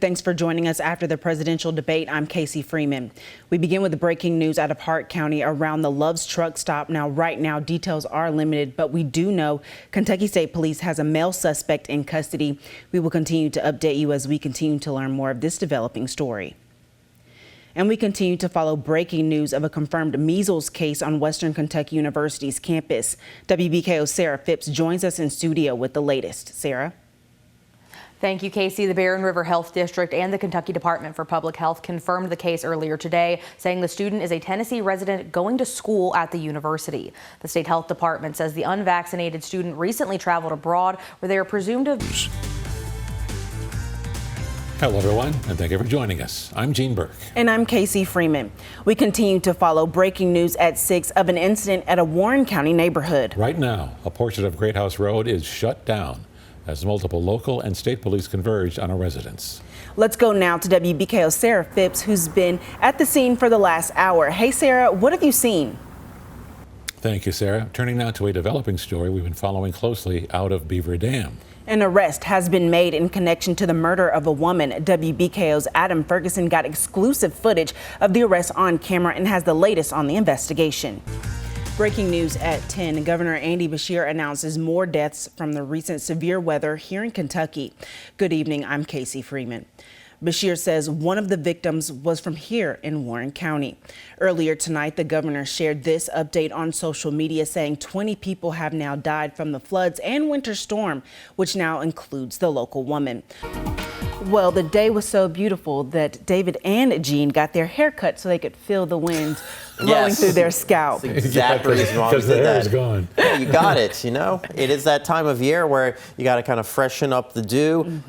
Thanks for joining us after the presidential debate. I'm Kasey Freeman. We begin with the breaking news out of Hart County around the Love's truck stop. Now, right now, details are limited, but we do know Kentucky State Police has a male suspect in custody. We will continue to update you as we continue to learn more of this developing story. And we continue to follow breaking news of a confirmed measles case on Western Kentucky University's campus. WBKO Sarah Phipps joins us in studio with the latest. Sarah? Thank you, Kasey. The Barren River Health District and the Kentucky Department for Public Health confirmed the case earlier today, saying the student is a Tennessee resident going to school at the university. The state health department says the unvaccinated student recently traveled abroad where they are presumed to... Hello, everyone, and thank you for joining us. I'm Gene Burke. And I'm Kasey Freeman. We continue to follow breaking news at 6 of an incident at a Warren County neighborhood. Right now, a portion of Great House Road is shut down as multiple local and state police converged on a residence. Let's go now to WBKO Sarah Phipps, who's been at the scene for the last hour. Hey, Sarah, what have you seen? Thank you, Sarah. Turning now to a developing story we've been following closely out of Beaver Dam. An arrest has been made in connection to the murder of a woman. WBKO's Adam Ferguson got exclusive footage of the arrest on camera and has the latest on the investigation. Breaking news at 10, Governor Andy Beshear announces more deaths from the recent severe weather here in Kentucky. Good evening, I'm Kasey Freeman. Beshear says one of the victims was from here in Warren County. Earlier tonight, the governor shared this update on social media, saying 20 people have now died from the floods and winter storm, which now includes the local woman. Well, the day was so beautiful that David and Jean got their hair cut so they could feel the wind blowing through their scalp. That's the exact reason why we did that. Because the hair is gone. Yeah, you got it, you know. It is that time of year where you got to kind of freshen up the dew.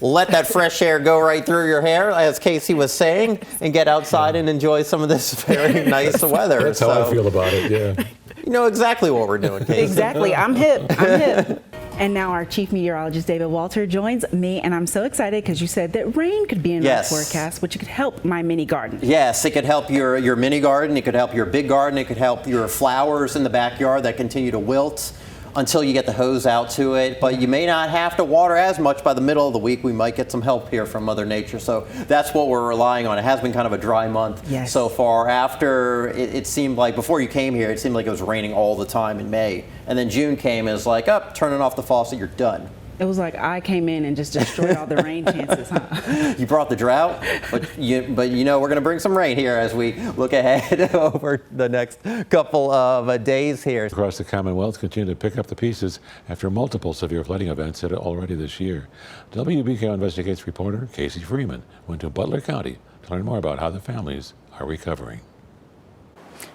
Let that fresh air go right through your hair, as Kasey was saying, and get outside and enjoy some of this very nice weather. That's how I feel about it, yeah. You know exactly what we're doing, Kasey. Exactly. I'm hip. I'm hip. And now our chief meteorologist, David Walter, joins me, and I'm so excited because you said that rain could be in our forecast, which could help my mini garden. Yes, it could help your mini garden, it could help your big garden, it could help your flowers in the backyard that continue to wilt until you get the hose out to it. But you may not have to water as much by the middle of the week. We might get some help here from Mother Nature. So that's what we're relying on. It has been kind of a dry month so far. After it seemed like, before you came here, it seemed like it was raining all the time in May. And then June came and it's like, turning off the faucet, you're done. It was like I came in and just destroyed all the rain chances, huh? You brought the drought, but you know we're going to bring some rain here as we look ahead over the next couple of days here. Across the Commonwealth continue to pick up the pieces after multiple severe flooding events already this year. WBKO Investigates reporter Kasey Freeman went to Butler County to learn more about how the families are recovering.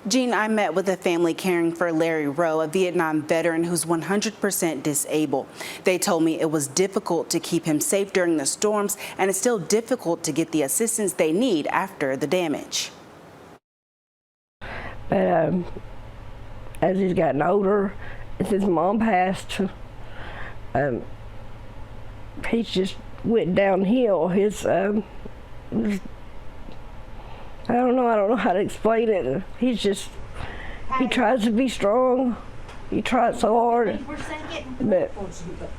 Jean, I met with a family caring for Larry Rowe, a Vietnam veteran who's 100% disabled. They told me it was difficult to keep him safe during the storms, and it's still difficult to get the assistance they need after the damage. But as he's gotten older, as his mom passed, he's just went downhill. I don't know how to explain it. He tries to be strong. He tries so hard, but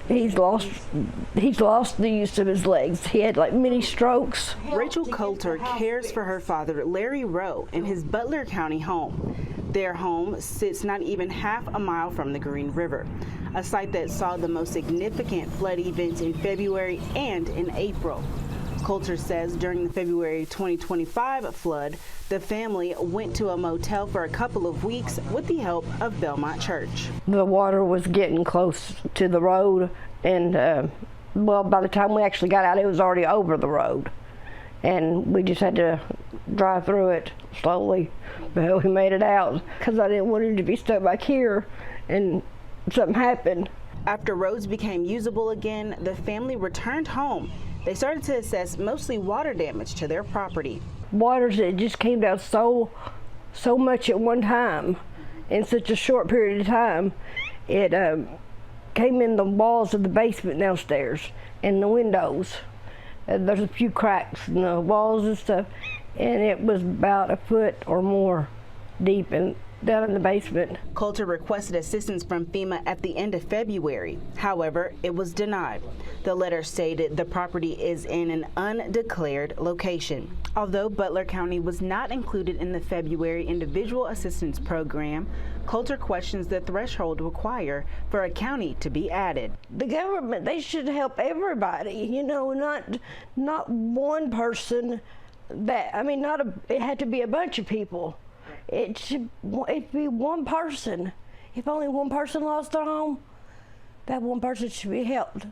he's lost the use of his legs. He had like many strokes. Rachel Coulter cares for her father, Larry Rowe, in his Butler County home. Their home sits not even half a mile from the Green River, a site that saw the most significant flood events in February and in April. Coulter says during the February 2025 flood, the family went to a motel for a couple of weeks with the help of Belmont Church. The water was getting close to the road, and well, by the time we actually got out, it was already over the road. And we just had to drive through it slowly, but we made it out because I didn't want him to be stuck back here and something happened. After roads became usable again, the family returned home. They started to assess mostly water damage to their property. Waters that just came down so much at one time in such a short period of time. It came in the walls of the basement downstairs and the windows. There's a few cracks in the walls and stuff, and it was about a foot or more deep, and down in the basement. Coulter requested assistance from FEMA at the end of February. However, it was denied. The letter stated the property is in an undeclared location. Although Butler County was not included in the February Individual Assistance Program, Coulter questions the threshold required for a county to be added. The government, they should help everybody, you know, not one person that, I mean, it had to be a bunch of people. It'd be one person. If only one person lost their home, that one person should be helped.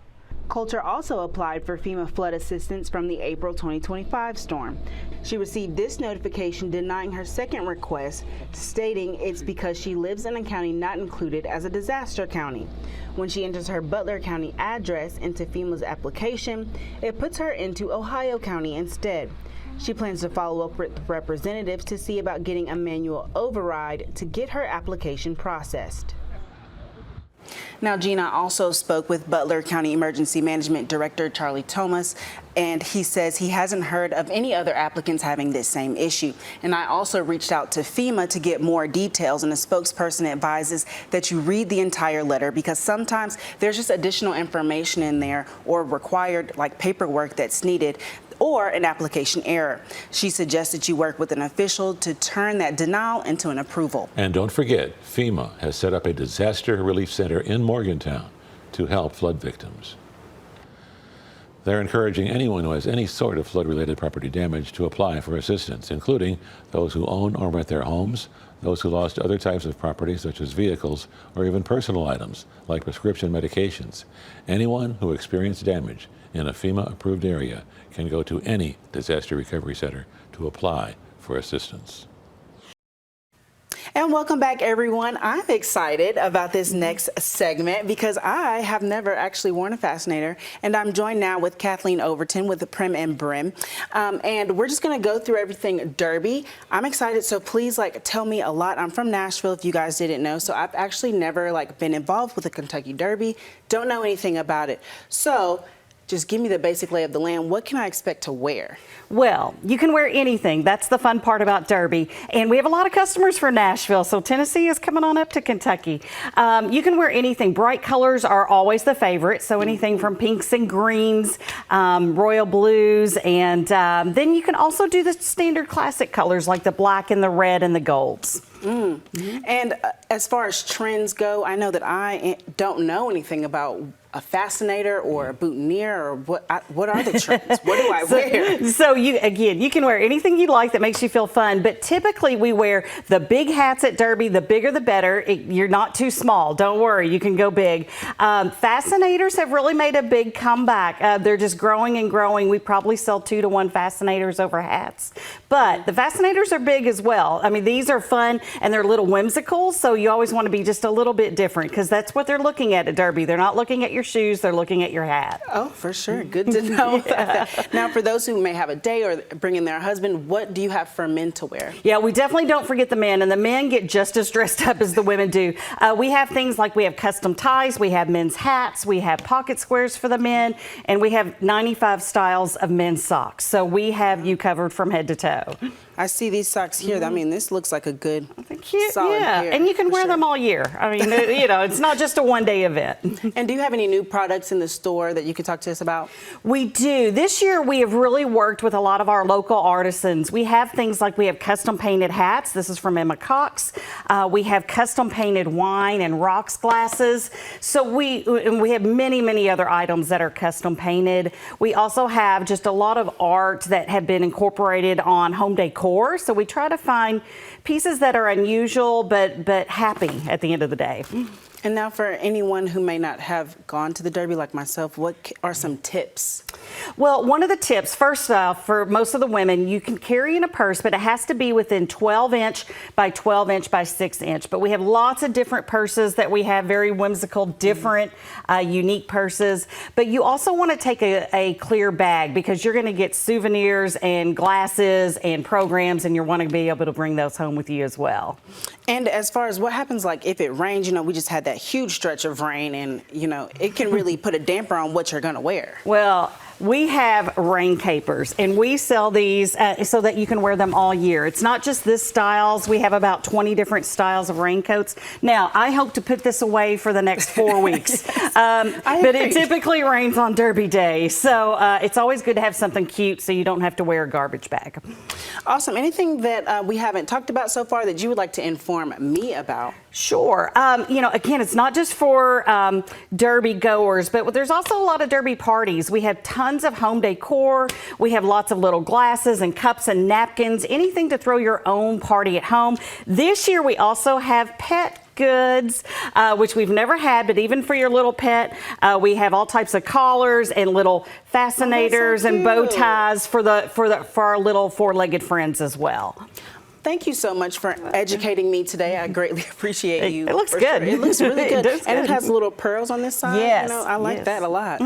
Coulter also applied for FEMA flood assistance from the April 2025 storm. She received this notification denying her second request, stating it's because she lives in a county not included as a disaster county. When she enters her Butler County address into FEMA's application, it puts her into Ohio County instead. She plans to follow up with representatives to see about getting a manual override to get her application processed. Now, Gina also spoke with Butler County Emergency Management Director Charlie Thomas, and he says he hasn't heard of any other applicants having this same issue. And I also reached out to FEMA to get more details, and the spokesperson advises that you read the entire letter because sometimes there's just additional information in there or required like paperwork that's needed or an application error. She suggested you work with an official to turn that denial into an approval. And don't forget, FEMA has set up a disaster relief center in Morgantown to help flood victims. They're encouraging anyone who has any sort of flood-related property damage to apply for assistance, including those who own or rent their homes, those who lost other types of property such as vehicles or even personal items like prescription medications. Anyone who experienced damage in a FEMA-approved area can go to any disaster recovery center to apply for assistance. And welcome back, everyone. I'm excited about this next segment because I have never actually worn a fascinator, and I'm joined now with Kathleen Overton with the Prim and Brim, and we're just going to go through everything Derby. I'm excited, so please tell me a lot. I'm from Nashville, if you guys didn't know, so I've actually never been involved with the Kentucky Derby. Don't know anything about it. So just give me the basic lay of the land. What can I expect to wear? Well, you can wear anything. That's the fun part about Derby. And we have a lot of customers from Nashville, so Tennessee is coming on up to Kentucky. You can wear anything. Bright colors are always the favorite, so anything from pinks and greens, royal blues, and then you can also do the standard classic colors like the black and the red and the golds. And as far as trends go, I know that I don't know anything about a fascinator or a boutonniere, or what are the trends? What do I wear? So you can wear anything you like that makes you feel fun, but typically we wear the big hats at Derby. The bigger the better. You're not too small. Don't worry, you can go big. Fascinators have really made a big comeback. They're just growing and growing. We probably sell 2 to 1 fascinators over hats, but the fascinators are big as well. I mean, these are fun and they're a little whimsical, so you always want to be just a little bit different because that's what they're looking at Derby. They're not looking at your shoes, they're looking at your hat. Oh, for sure. Good to know. Yeah. Now, for those who may have a day or bring in their husband, what do you have for men to wear? Yeah, we definitely don't forget the men, and the men get just as dressed up as the women do. We have things like we have custom ties, we have men's hats, we have pocket squares for the men, and we have 95 styles of men's socks. So we have you covered from head to toe. I see these socks here. I mean, this looks like a good, cute, solid pair. And you can wear them all year. I mean, it's not just a one-day event. And do you have any new products in the store that you could talk to us about? We do. This year, we have really worked with a lot of our local artisans. We have things like we have custom painted hats. This is from Emma Cox. We have custom painted wine and rocks glasses. So we have many, many other items that are custom painted. We also have just a lot of art that have been incorporated on home decor. So we try to find pieces that are unusual but happy at the end of the day. And now for anyone who may not have gone to the Derby like myself, what are some tips? Well, one of the tips, first off, for most of the women, you can carry in a purse, but it has to be within 12-inch by 12-inch by 6-inch. But we have lots of different purses that we have, very whimsical, different, unique purses. But you also want to take a clear bag because you're going to get souvenirs and glasses and programs, and you want to be able to bring those home with you as well. And as far as what happens, like if it rains, we just had that huge stretch of rain, and it can really put a damper on what you're going to wear. Well, We have rain capers, and we sell these so that you can wear them all year. It's not just this styles. We have about 20 different styles of raincoats. Now, I hope to put this away for the next 4 weeks, but it typically rains on Derby Day, so it's always good to have something cute so you don't have to wear a garbage bag. Awesome. Anything that we haven't talked about so far that you would like to inform me about? Sure. You know, again, it's not just for Derby goers, but there's also a lot of Derby parties. We have tons of home decor. We have lots of little glasses and cups and napkins, anything to throw your own party at home. This year, we also have pet goods, which we've never had, but even for your little pet, we have all types of collars and little fascinators and bow ties for our little four-legged friends as well. Thank you so much for educating me today. I greatly appreciate you. It looks good. Sure. It looks really good. And it has little pearls on this side. Yes. You know, I like that a lot.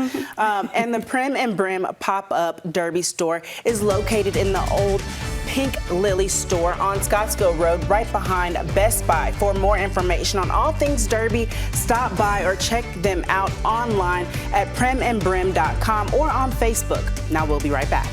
And the Prim and Brim pop-up Derby store is located in the old Pink Lily store on Scottsville Road, right behind Best Buy. For more information on all things Derby, stop by or check them out online at primandbrim.com or on Facebook. Now we'll be right back.